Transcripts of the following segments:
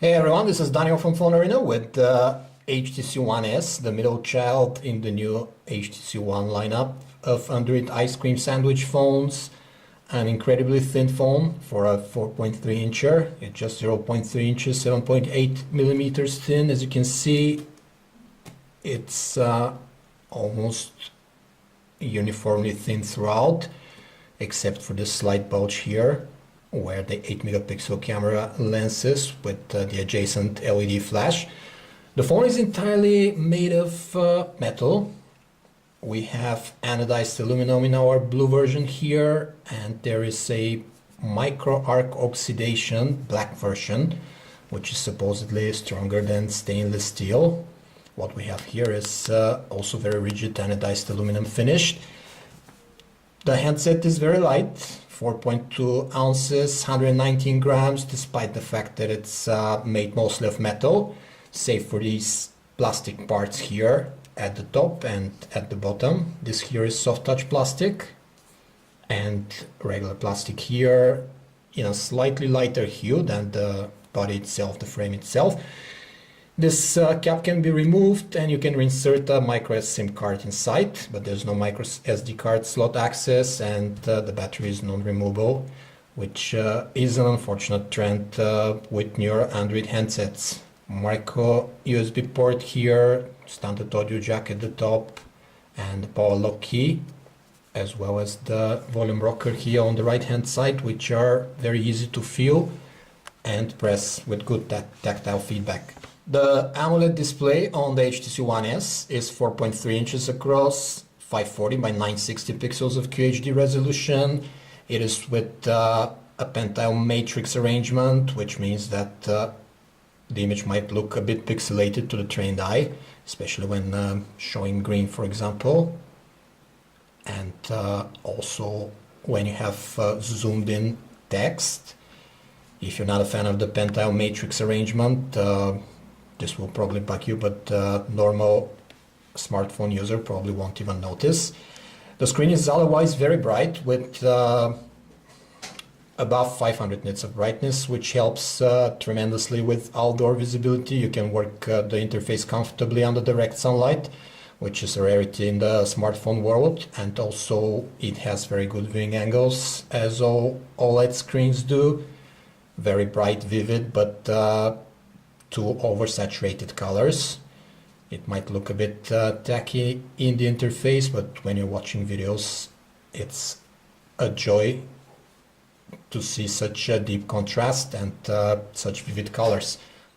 Hey everyone, this is Daniel from Phone Arena with the HTC One S, the middle child in the new HTC One lineup of Android ice cream sandwich phones. An incredibly thin phone for a 4.3 incher. It's just 0.3 inches, 7.8 millimeters thin. As you can see, it's almost uniformly thin throughout, except for this slight bulge here, where the 8 megapixel camera lens is with the adjacent LED flash. The phone is entirely made of metal. We have anodized aluminum in our blue version here, and there is a micro arc oxidation black version, which is supposedly stronger than stainless steel. What we have here is also very rigid anodized aluminum finished. The handset is very light, 4.2 ounces, 119 grams, despite the fact that it's made mostly of metal, save for these plastic parts here at the top and at the bottom. This here is soft touch plastic and regular plastic here in a slightly lighter hue than the body itself, the frame itself. This cap can be removed and you can insert a micro SIM card inside, but there's no micro SD card slot access, and the battery is non-removable, which is an unfortunate trend with newer Android handsets. Micro USB port here, standard audio jack at the top, and the power lock key, as well as the volume rocker here on the right hand side, which are very easy to feel and press with good tactile feedback. The AMOLED display on the HTC One S is 4.3 inches across, 540 by 960 pixels of QHD resolution. It is with a pentile matrix arrangement, which means that the image might look a bit pixelated to the trained eye, especially when showing green, for example. And also when you have zoomed in text. If you're not a fan of the pentile matrix arrangement, this will probably bug you, but normal smartphone user probably won't even notice. The screen is otherwise very bright with above 500 nits of brightness, which helps tremendously with outdoor visibility. You can work the interface comfortably under direct sunlight, which is a rarity in the smartphone world, and also it has very good viewing angles, as all OLED screens do. Very bright, vivid, but too oversaturated colors. It might look a bit tacky in the interface, but when you're watching videos, it's a joy to see such a deep contrast and such vivid colors.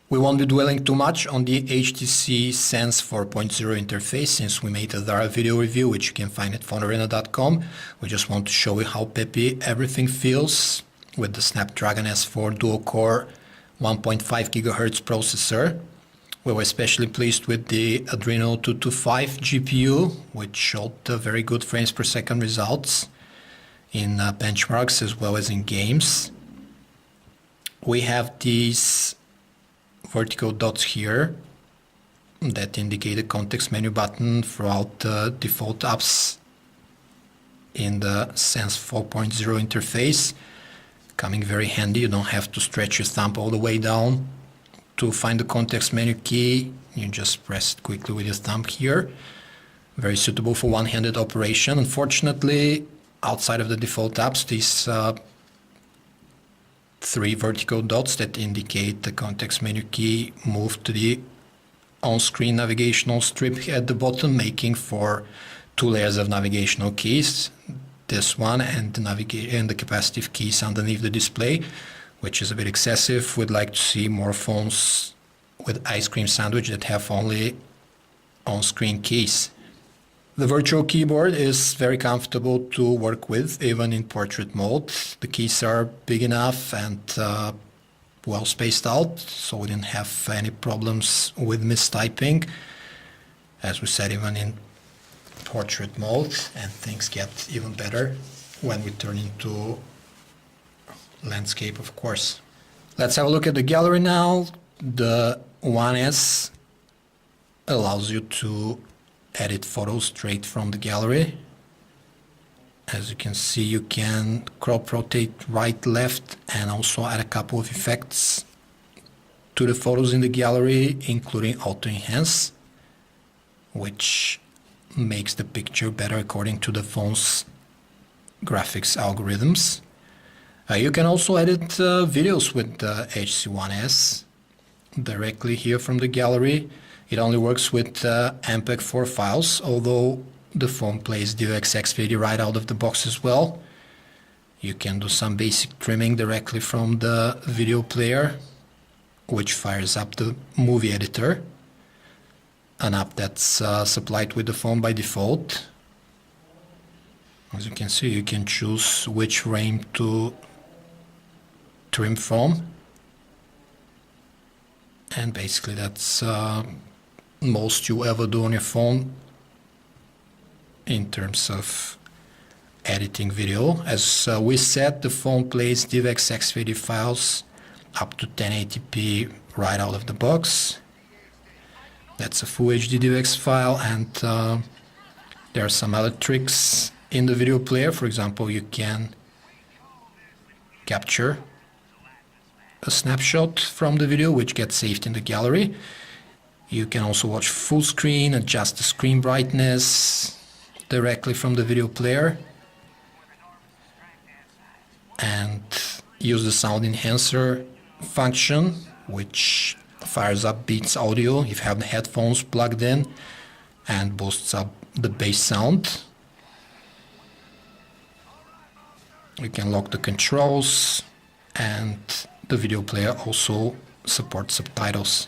We won't be dwelling too much on the HTC Sense 4.0 interface, since we made a thorough video review, which you can find at phonearena.com. We just want to show you how peppy everything feels with the Snapdragon S4 dual-core 1.5 GHz processor. We were especially pleased with the Adreno 225 GPU, which showed very good frames per second results in benchmarks as well as in games. We have these vertical dots here that indicate the context menu button throughout the default apps in the Sense 4.0 interface. Coming very handy. You don't have to stretch your thumb all the way down to find the context menu key. You just press it quickly with your thumb here. Very suitable for one-handed operation. Unfortunately, outside of the default apps, these three vertical dots that indicate the context menu key move to the on-screen navigational strip at the bottom, making for two layers of navigational keys. This one and the capacitive keys underneath the display, which is a bit excessive. We'd like to see more phones with ice cream sandwich that have only on-screen keys. The virtual keyboard is very comfortable to work with, even in portrait mode. The keys are big enough and well spaced out, so we didn't have any problems with mistyping. As we said, even in portrait mode, and things get even better when we turn into landscape, of course. Let's have a look at the gallery now. The One S allows you to edit photos straight from the gallery. As you can see, you can crop rotate right, left, and also add a couple of effects to the photos in the gallery, including auto enhance, which makes the picture better according to the phone's graphics algorithms. You can also edit videos with the HTC One S directly here from the gallery. It only works with MPEG-4 files, although the phone plays DivX X50 right out of the box as well. You can do some basic trimming directly from the video player, which fires up the movie editor, an app that's supplied with the phone by default. As you can see, you can choose which frame to trim from, and basically that's most you ever do on your phone in terms of editing video. As we said, the phone plays DivX X50 files up to 1080p right out of the box. That's a full HD DivX file, and there are some other tricks in the video player. For example, you can capture a snapshot from the video which gets saved in the gallery. You can also watch full screen, adjust the screen brightness directly from the video player, and use the sound enhancer function, which fires up Beats audio if you have the headphones plugged in and boosts up the bass sound. You can lock the controls, and the video player also supports subtitles.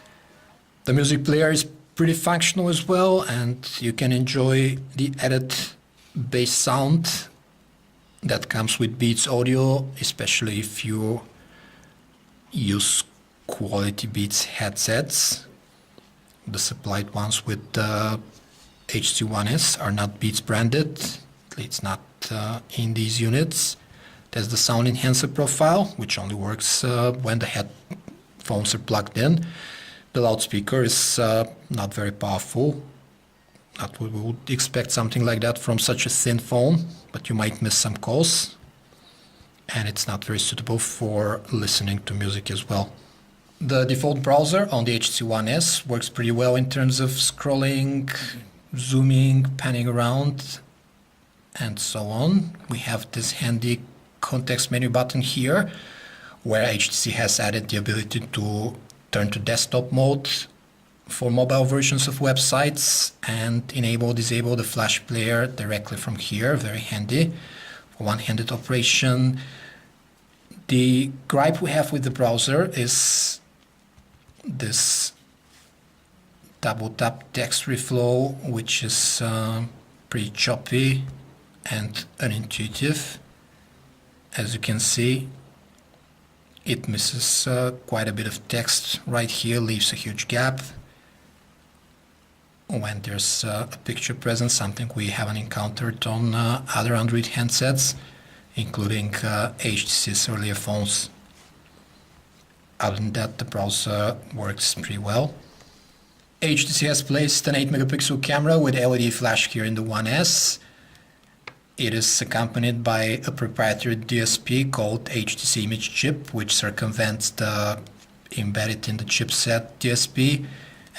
The music player is pretty functional as well, and you can enjoy the added bass sound that comes with Beats audio, especially if you use quality Beats headsets. The supplied ones with the HTC One S are not Beats branded, at least not in these units. There's the sound enhancer profile, which only works when the headphones are plugged in. The loudspeaker is not very powerful. Not we would expect something like that from such a thin phone, but you might miss some calls. And it's not very suitable for listening to music as well. The default browser on the HTC One S works pretty well in terms of scrolling, zooming, panning around, and so on. We have this handy context menu button here, where HTC has added the ability to turn to desktop mode for mobile versions of websites and disable the flash player directly from here. Very handy for one-handed operation. The gripe we have with the browser is this double tap text reflow, which is pretty choppy and unintuitive. As you can see, it misses quite a bit of text right here, leaves a huge gap when there's a picture present, something we haven't encountered on other Android handsets, including HTC's earlier phones. Other than that, the browser works pretty well. HTC has placed an 8 megapixel camera with LED flash here in the One S. It is accompanied by a proprietary DSP called HTC Image Chip, which circumvents the embedded in the chipset DSP,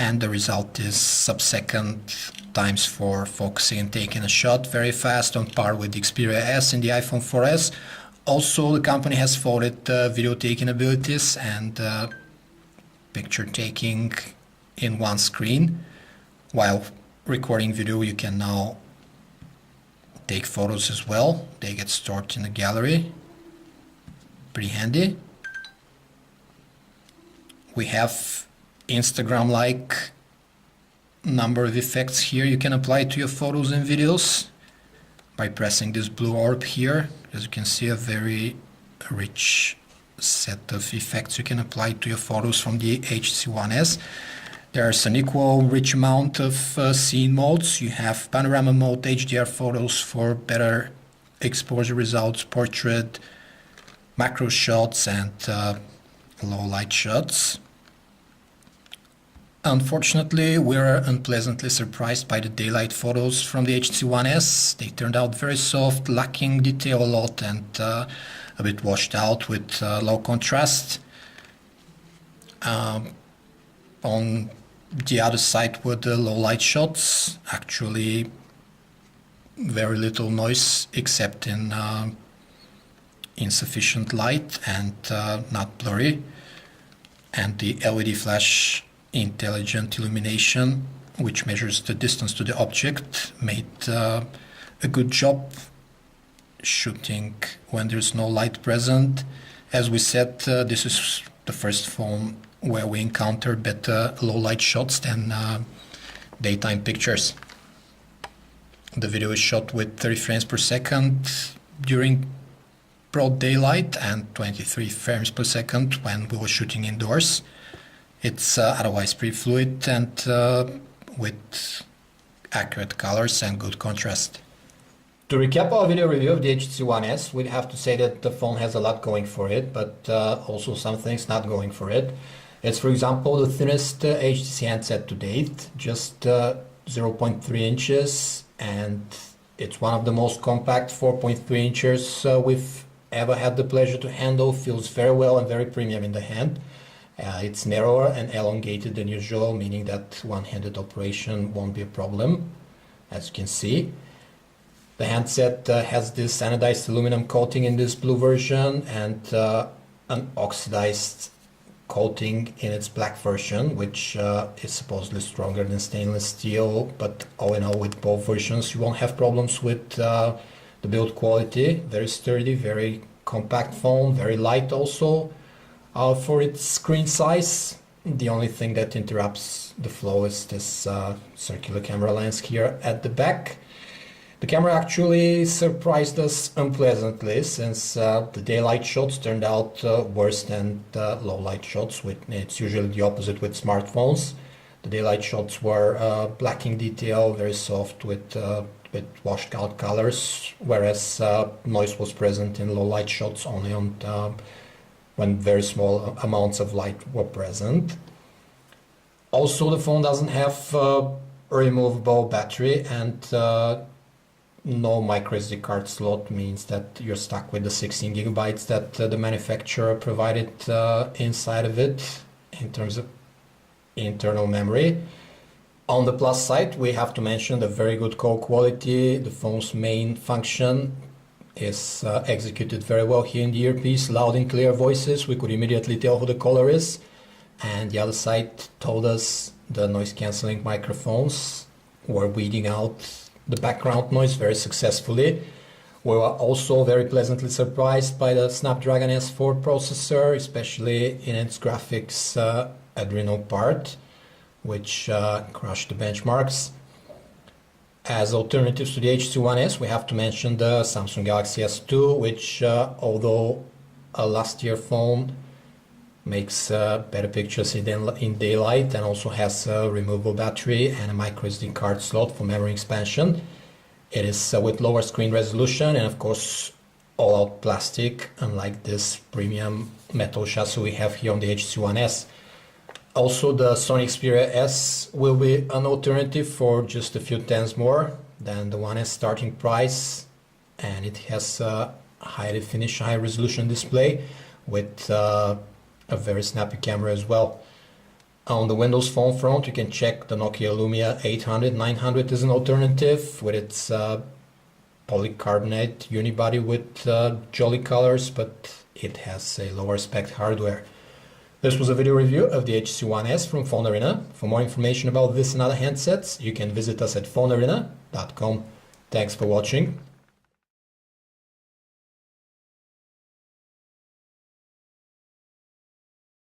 and the result is sub-second times for focusing and taking a shot, very fast, on par with the Xperia S and the iPhone 4S. Also, the company has folded video taking abilities and picture taking in one screen. While recording video, you can now take photos as well. They get stored in the gallery. Pretty handy. We have Instagram-like number of effects here you can apply to your photos and videos by pressing this blue orb here. As you can see, a very rich set of effects you can apply to your photos from the HTC One S. There's an equal rich amount of scene modes. You have panorama mode, HDR photos for better exposure results, portrait, macro shots, and low light shots. Unfortunately, we're unpleasantly surprised by the daylight photos from the HTC One S. They turned out very soft, lacking detail a lot, and a bit washed out with low contrast. On the other side were the low light shots, actually very little noise except in insufficient light and not blurry. And the LED flash intelligent illumination, which measures the distance to the object, made a good job shooting when there's no light present. As we said, this is the first phone where we encounter better low light shots than daytime pictures. The video is shot with 30 frames per second during broad daylight and 23 frames per second when we were shooting indoors. It's otherwise pretty fluid and with accurate colors and good contrast. To recap our video review of the HTC One S, we'd have to say that the phone has a lot going for it, but also some things not going for it. It's, for example, the thinnest HTC handset to date, just 0.3 inches, and it's one of the most compact 4.3 inches we've ever had the pleasure to handle. Feels very well and very premium in the hand. It's narrower and elongated than usual, meaning that one-handed operation won't be a problem, as you can see. The handset has this anodized aluminum coating in this blue version and an oxidized coating in its black version, which is supposedly stronger than stainless steel, but all in all, with both versions you won't have problems with the build quality. Very sturdy, very compact phone, very light also for its screen size. The only thing that interrupts the flow is this circular camera lens here at the back. The camera actually surprised us unpleasantly, since the daylight shots turned out worse than the low light shots. It's usually the opposite with smartphones. The daylight shots were blacking detail, very soft with washed out colors, whereas noise was present in low light shots only on when very small amounts of light were present. Also, the phone doesn't have a removable battery, and no micro SD card slot means that you're stuck with the 16 gigabytes that the manufacturer provided inside of it in terms of internal memory. On the plus side, we have to mention the very good call quality. The phone's main function is executed very well here in the earpiece. Loud and clear voices, we could immediately tell who the caller is. And the other side told us the noise cancelling microphones were weeding out the background noise very successfully. We were also very pleasantly surprised by the Snapdragon S4 processor, especially in its graphics Adreno part, which crushed the benchmarks. As alternatives to the HTC One S, we have to mention the Samsung Galaxy S2, which although a last year phone, makes better pictures in daylight and also has a removable battery and a micro SD card slot for memory expansion. It is with lower screen resolution and of course all-out plastic, unlike this premium metal chassis we have here on the HTC One S. Also, the Sony Xperia S will be an alternative for just a few tens more than the One S starting price, and it has a highly finished, high resolution display with a very snappy camera as well. On the Windows Phone front, you can check the Nokia Lumia 800, 900 as an alternative with its polycarbonate unibody with jolly colors, but it has a lower spec hardware. This was a video review of the HTC One S from Phone Arena. For more information about this and other handsets, you can visit us at phonearena.com. Thanks for watching.